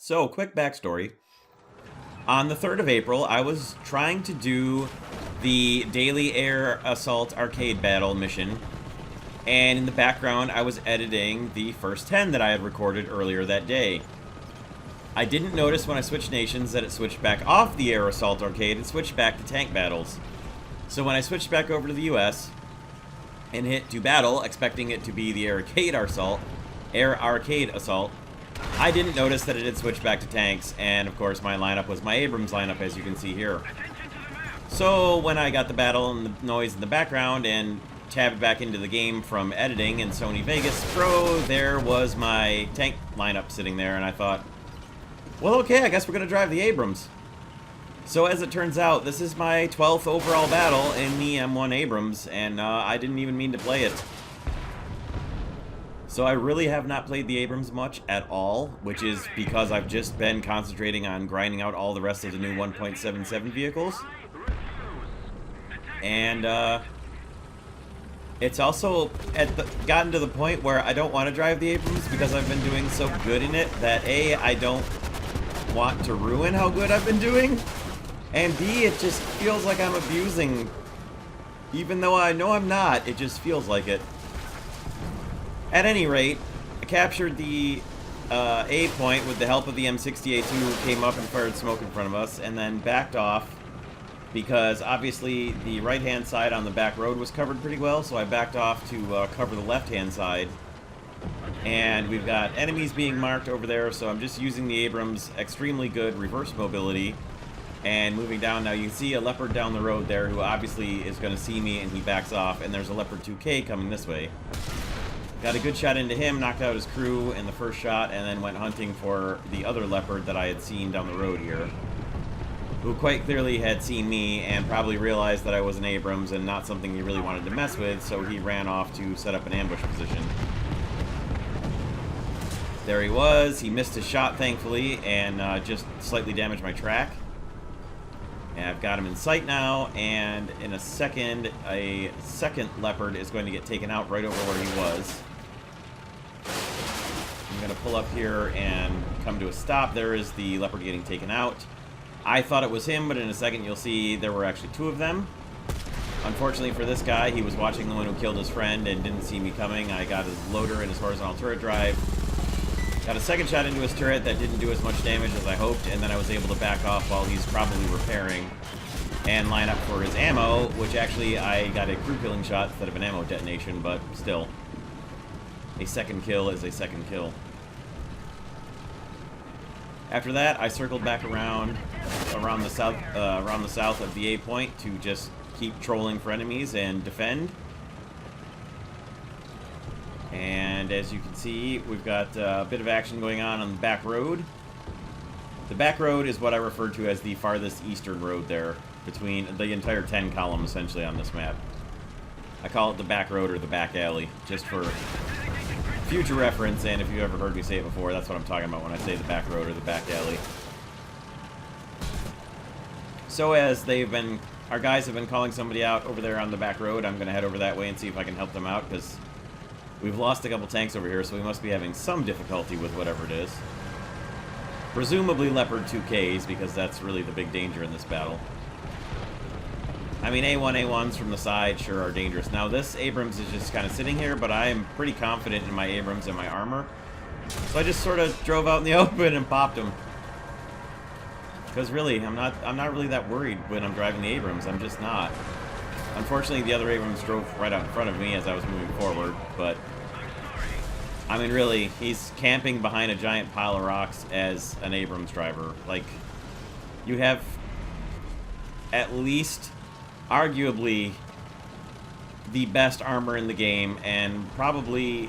So, quick backstory. On the 3rd of April, I was trying to do the Daily Air Assault Arcade Battle mission, and in the background, I was editing the first 10 that I had recorded earlier that day. I didn't notice when I switched nations that it switched back off the Air Assault Arcade and switched back to tank battles. So when I switched back over to the US and hit do battle, expecting it to be the Air Arcade Assault, I didn't notice that it had switched back to tanks, and of course my lineup was my Abrams lineup, as you can see here. So when I got the battle and the noise in the background and tabbed back into the game from editing in Sony Vegas Pro, there was my tank lineup sitting there, and I thought, well, okay, I guess we're going to drive the Abrams. So as it turns out, this is my 12th overall battle in the M1 Abrams, and I didn't even mean to play it. So I really have not played the Abrams much at all, which is because I've just been concentrating on grinding out all the rest of the new 1.77 vehicles. And it's also gotten to the point where I don't want to drive the Abrams because I've been doing so good in it that A, I don't want to ruin how good I've been doing, and B, it just feels like I'm abusing, even though I know I'm not. It just feels like it. At any rate, I captured the A point with the help of the M68-2, who came up and fired smoke in front of us, and then backed off because obviously the right-hand side on the back road was covered pretty well, so I backed off to cover the left-hand side. And we've got enemies being marked over there, so I'm just using the Abrams' extremely good reverse mobility and moving down. Now you can see a Leopard down the road there who obviously is going to see me, and he backs off, and there's a Leopard 2K coming this way. Got a good shot into him, knocked out his crew in the first shot, and then went hunting for the other Leopard that I had seen down the road here, who quite clearly had seen me and probably realized that I was an Abrams and not something he really wanted to mess with, so he ran off to set up an ambush position. There he was. He missed his shot, thankfully, and just slightly damaged my track. And I've got him in sight now, and in a second Leopard is going to get taken out right over where he was. I'm going to pull up here and come to a stop. There is the Leopard getting taken out. I thought it was him, but in a second you'll see there were actually two of them. Unfortunately for this guy, he was watching the one who killed his friend and didn't see me coming. I got his loader and his horizontal turret drive. Got a second shot into his turret that didn't do as much damage as I hoped, and then I was able to back off while he's probably repairing and line up for his ammo, which actually I got a crew killing shot instead of an ammo detonation, but still. A second kill is a second kill. After that, I circled back around the south of the A point to just keep trolling for enemies and defend. And as you can see, we've got a bit of action going on the back road. The back road is what I refer to as the farthest eastern road there, between the entire 10 column essentially on this map. I call it the back road or the back alley, just for future reference, and if you've ever heard me say it before, that's what I'm talking about when I say the back road or the back alley. So as our guys have been calling somebody out over there on the back road, I'm going to head over that way and see if I can help them out, because we've lost a couple tanks over here, so we must be having some difficulty with whatever it is. Presumably Leopard 2Ks, because that's really the big danger in this battle. I mean, A1A1s from the side sure are dangerous. Now, this Abrams is just kind of sitting here, but I am pretty confident in my Abrams and my armor. So I just sort of drove out in the open and popped him. Because really, I'm not really that worried when I'm driving the Abrams. I'm just not. Unfortunately, the other Abrams drove right out in front of me as I was moving forward, but I mean, really, he's camping behind a giant pile of rocks as an Abrams driver. Like, you have at least arguably the best armor in the game, and probably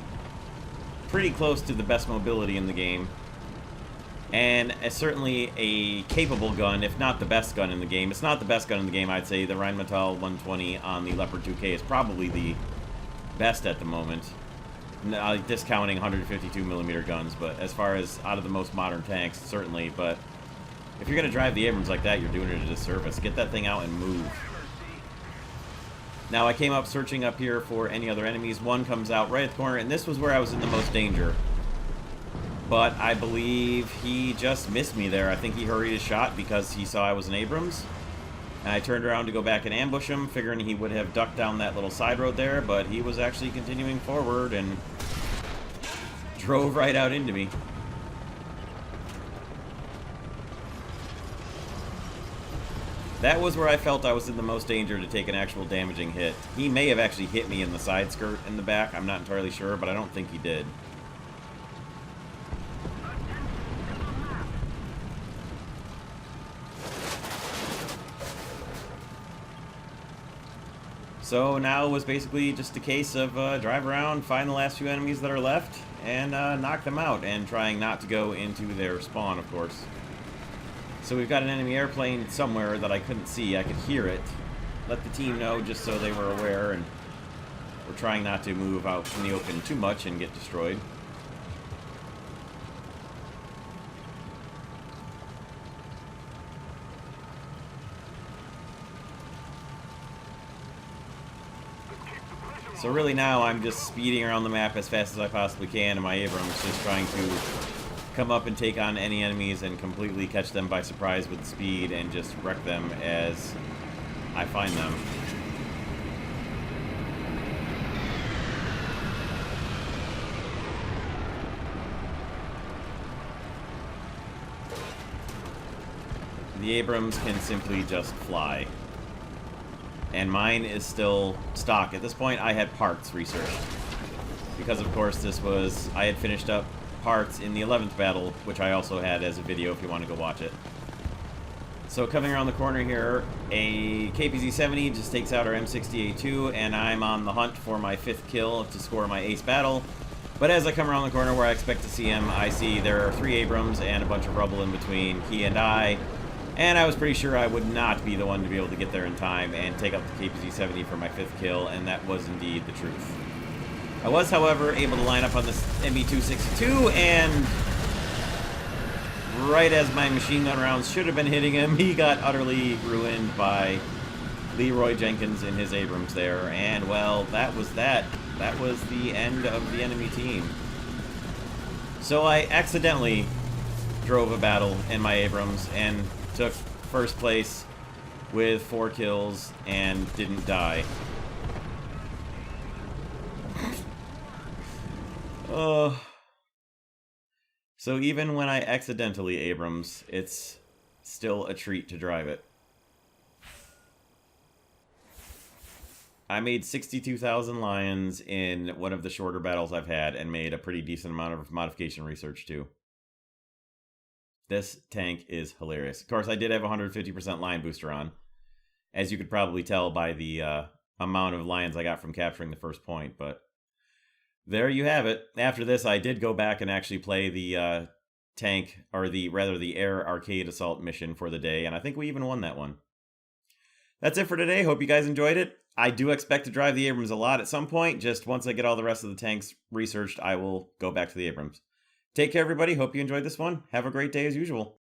pretty close to the best mobility in the game, and certainly a capable gun, if not the best gun in the game. It's not the best gun in the game, I'd say. The Rheinmetall 120 on the Leopard 2K is probably the best at the moment, discounting 152mm guns, but as far as out of the most modern tanks, certainly. But if you're going to drive the Abrams like that, you're doing it a disservice. Get that thing out and move. Now, I came up searching up here for any other enemies. One comes out right at the corner, and this was where I was in the most danger. but I believe he just missed me there. I think he hurried his shot because he saw I was an Abrams. And I turned around to go back and ambush him, figuring he would have ducked down that little side road there, but he was actually continuing forward and drove right out into me. That was where I felt I was in the most danger to take an actual damaging hit. He may have actually hit me in the side skirt in the back, I'm not entirely sure, but I don't think he did. So now it was basically just a case of drive around, find the last few enemies that are left, and knock them out, and trying not to go into their spawn, of course. So we've got an enemy airplane somewhere that I couldn't see. I could hear it. Let the team know just so they were aware, and we're trying not to move out from the open too much and get destroyed. So really now I'm just speeding around the map as fast as I possibly can in my Abrams, just trying to come up and take on any enemies and completely catch them by surprise with speed and just wreck them as I find them. The Abrams can simply just fly. And mine is still stock. At this point, I had parts researched. Because, of course, I had finished up parts in the 11th battle, which I also had as a video if you want to go watch it. So coming around the corner here, a KPZ-70 just takes out our M60A2, and I'm on the hunt for my 5th kill to score my ace battle. But as I come around the corner where I expect to see him, I see there are 3 Abrams and a bunch of rubble in between he and I. And I was pretty sure I would not be the one to be able to get there in time and take out the KPZ-70 for my 5th kill, and that was indeed the truth. I was, however, able to line up on this MB-262, and right as my machine gun rounds should have been hitting him, he got utterly ruined by Leroy Jenkins in his Abrams there, and, well, that was that. That was the end of the enemy team. So I accidentally drove a battle in my Abrams and took first place with 4 kills and didn't die. So even when I accidentally Abrams, it's still a treat to drive it. I made 62,000 lions in one of the shorter battles I've had and made a pretty decent amount of modification research too. This tank is hilarious. Of course, I did have 150% lion booster on, as you could probably tell by the amount of lions I got from capturing the first point, but there you have it. After this, I did go back and actually play the tank, or the air arcade assault mission for the day, and I think we even won that one. That's it for today. Hope you guys enjoyed it. I do expect to drive the Abrams a lot at some point. Just once I get all the rest of the tanks researched, I will go back to the Abrams. Take care, everybody. Hope you enjoyed this one. Have a great day as usual.